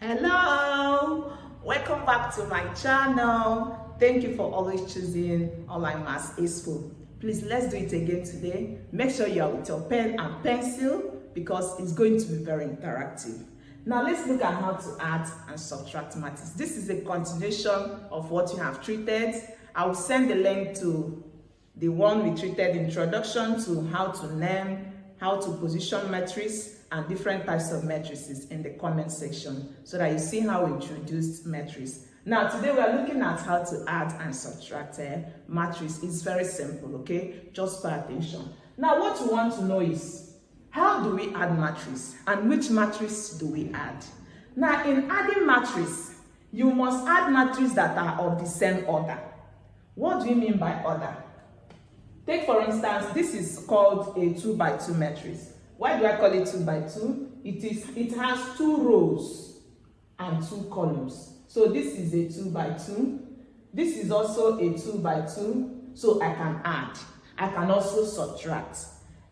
Hello, welcome back to my channel. Thank you for always choosing Online Maths Expo. Please, let's do it again today. Make sure you are with your pen and pencil because it's going to be very interactive. Now let's look at how to add and subtract matrices. This is a continuation of what you have treated. I will send the link to the one we treated, introduction to how to name, how to position matrices and different types of matrices, in the comment section so that you see how we introduced matrices. Now today we are looking at how to add and subtract matrices. It's very simple, okay? Just pay attention. Now what you want to know is, how do we add matrices and which matrices do we add? Now in adding matrices, you must add matrices that are of the same order. What do you mean by order? Take for instance, this is called a 2 by 2 matrix. Why do I call it 2 by 2? It has 2 rows and 2 columns. So this is a 2 by 2. This is also a 2 by 2. So I can add. I can also subtract.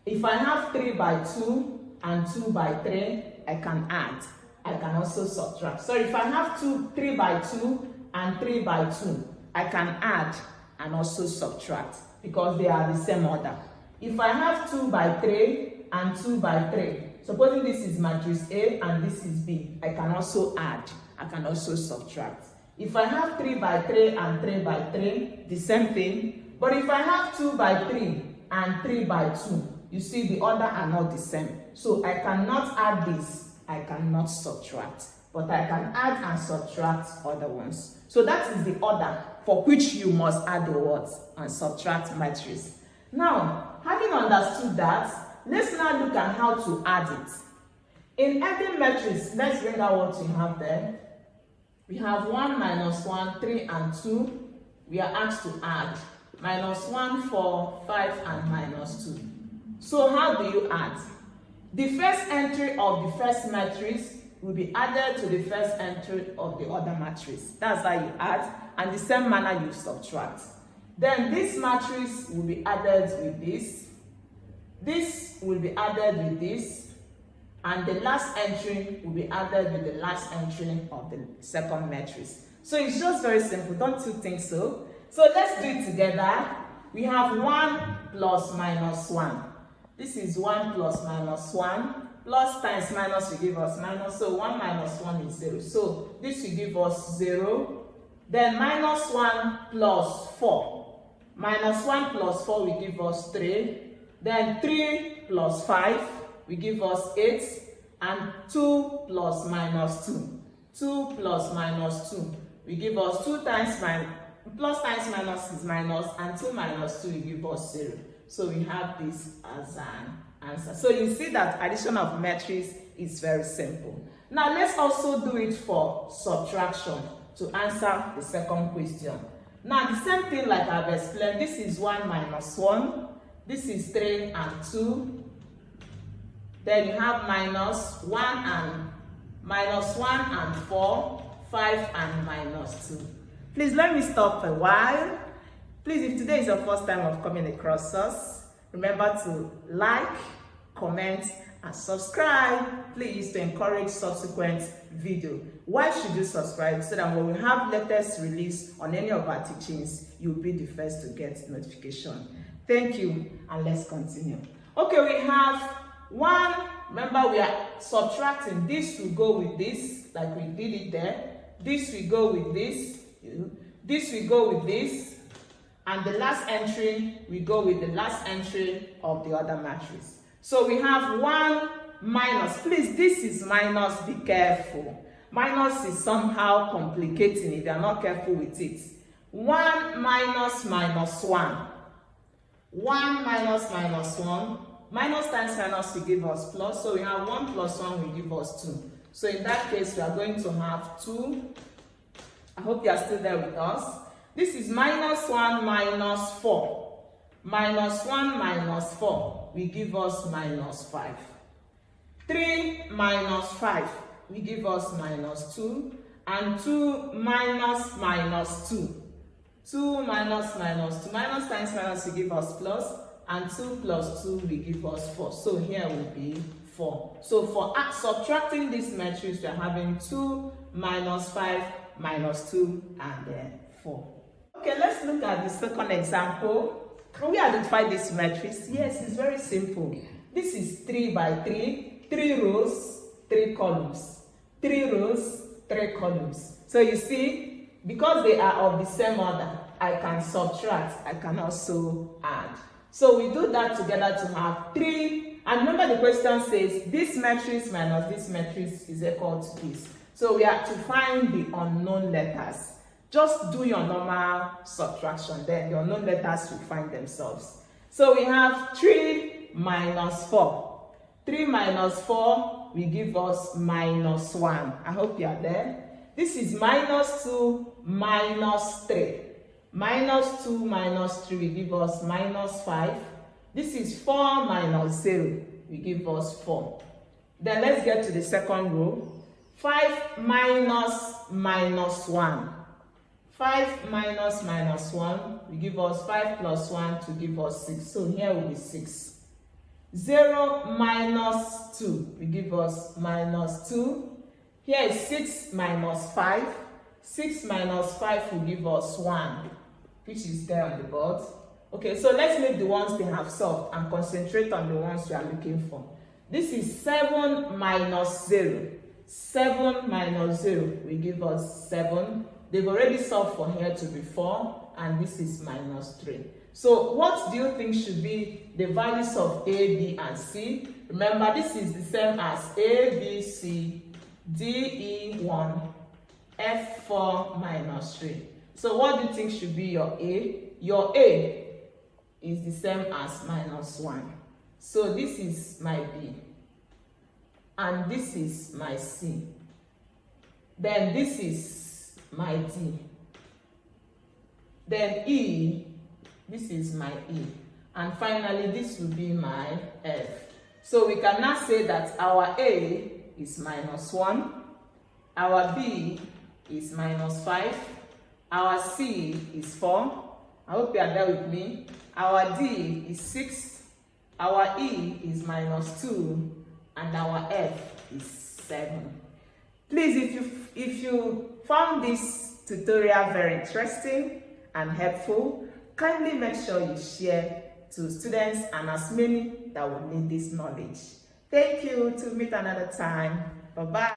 If I have 3 by 2 and 2 by 3, I can add. I can also subtract. So if I have 3 by 2 and 3 by 2, I can add and also subtract because they are the same order. If I have 2 by 3 and 2 by 3, supposing this is matrix A and this is B, I can also add, I can also subtract. If I have 3 by 3 and 3 by 3, the same thing. But if I have 2 by 3 and 3 by 2, you see the order are not the same. So I cannot add this, I cannot subtract. But I can add and subtract other ones. So that is the order for which you must add the words and subtract matrices. Now, having understood that, let's now look at how to add it. In adding matrix, let's bring out what we have there. We have 1 minus 1, 3 and 2. We are asked to add. Minus 1, 4, 5 and minus 2. So how do you add? The first entry of the first matrix will be added to the first entry of the other matrix. That's how you add, and the same manner you subtract. Then this matrix will be added with this. This will be added with this, and the last entry will be added with the last entry of the second matrix. So it's just very simple, don't you think so? So let's do it together. We have 1 plus minus 1. This is 1 plus minus 1. Plus times minus will give us minus. So 1 minus 1 is 0. So this will give us 0. Then minus 1 plus 4. Minus 1 plus 4 will give us 3. Then 3 plus 5 will give us 8. And 2 plus minus 2. 2 plus minus 2 will give us 2 times minus. Plus times minus is minus. And 2 minus 2 will give us 0. So we have this as an answer. So you see that addition of matrices is very simple. Now let's also do it for subtraction to answer the second question. Now the same thing like I've explained. This is 1 minus 1. This is 3 and 2. Then you have minus 1 and 4, 5 and minus 2. Please let me stop a while. Please, if today is your first time of coming across us, remember to like, comment, and subscribe, please, to encourage subsequent video. Why should you subscribe? So that when we have latest release on any of our teachings, you'll be the first to get notification. Thank you, and let's continue. Okay, we have 1. Remember, we are subtracting. This will go with this, like we did it there. This will go with this. This will go with this. And the last entry will go with the last entry of the other matrix. So we have 1 minus. Please, this is minus. Be careful. Minus is somehow complicating if you are not careful with it. 1 minus minus 1. 1 minus minus 1. Minus times minus will give us plus. So we have 1 plus 1 will give us 2. So in that case, we are going to have 2. I hope you are still there with us. This is minus 1 minus 4. Minus 1 minus 4 will give us minus 5. 3 minus 5 will give us minus 2. And 2 minus minus 2. 2 minus minus 2. Minus times minus will give us plus. And 2 plus 2 will give us 4. So here will be 4. 4. So for subtracting this matrix, we are having 2 minus 5 minus 2 and then 4. Okay, let's look at the second example. Can we identify this matrix? Yes, it's very simple. This is 3 by 3, 3 rows, 3 columns. 3 rows, 3 columns. So you see, because they are of the same order, I can subtract, I can also add. So we do that together to have 3. And remember the question says, this matrix minus this matrix is equal to this. So we have to find the unknown letters. Just do your normal subtraction, then the unknown letters will find themselves. So we have 3 minus 4. 3 minus 4 will give us minus 1. I hope you are there. This is minus 2 minus 3. Minus 2 minus 3 will give us minus 5. This is 4 minus 0 will give us 4. Then let's get to the second row. 5 minus minus 1. 5 minus minus 1 will give us 5 plus 1 to give us 6. So here will be 6. 0 minus 2 will give us minus 2. Here is 6 minus 5. 6 minus 5 will give us 1, which is there on the board. Okay, so let's make the ones they have solved and concentrate on the ones we are looking for. This is 7 minus 0. 7 minus 0 will give us 7. They've already solved for here to be 4, and this is minus 3. So what do you think should be the values of A, B, and C? Remember, this is the same as A, B, C, D, E, 1, F, 4, minus 3. So what do you think should be your A? Your A is the same as minus 1. So this is my B. And this is my C. Then this is my D. Then E, this is my E. And finally, this will be my F. So we can now say that our A is minus 1. Our B is minus 5. Our C is 4. I hope you are there with me. Our D is 6. Our E is minus 2. And our F is 7. Please, if you found this tutorial very interesting and helpful, kindly make sure you share to students and as many that will need this knowledge. Thank you. Till meet another time. Bye-bye.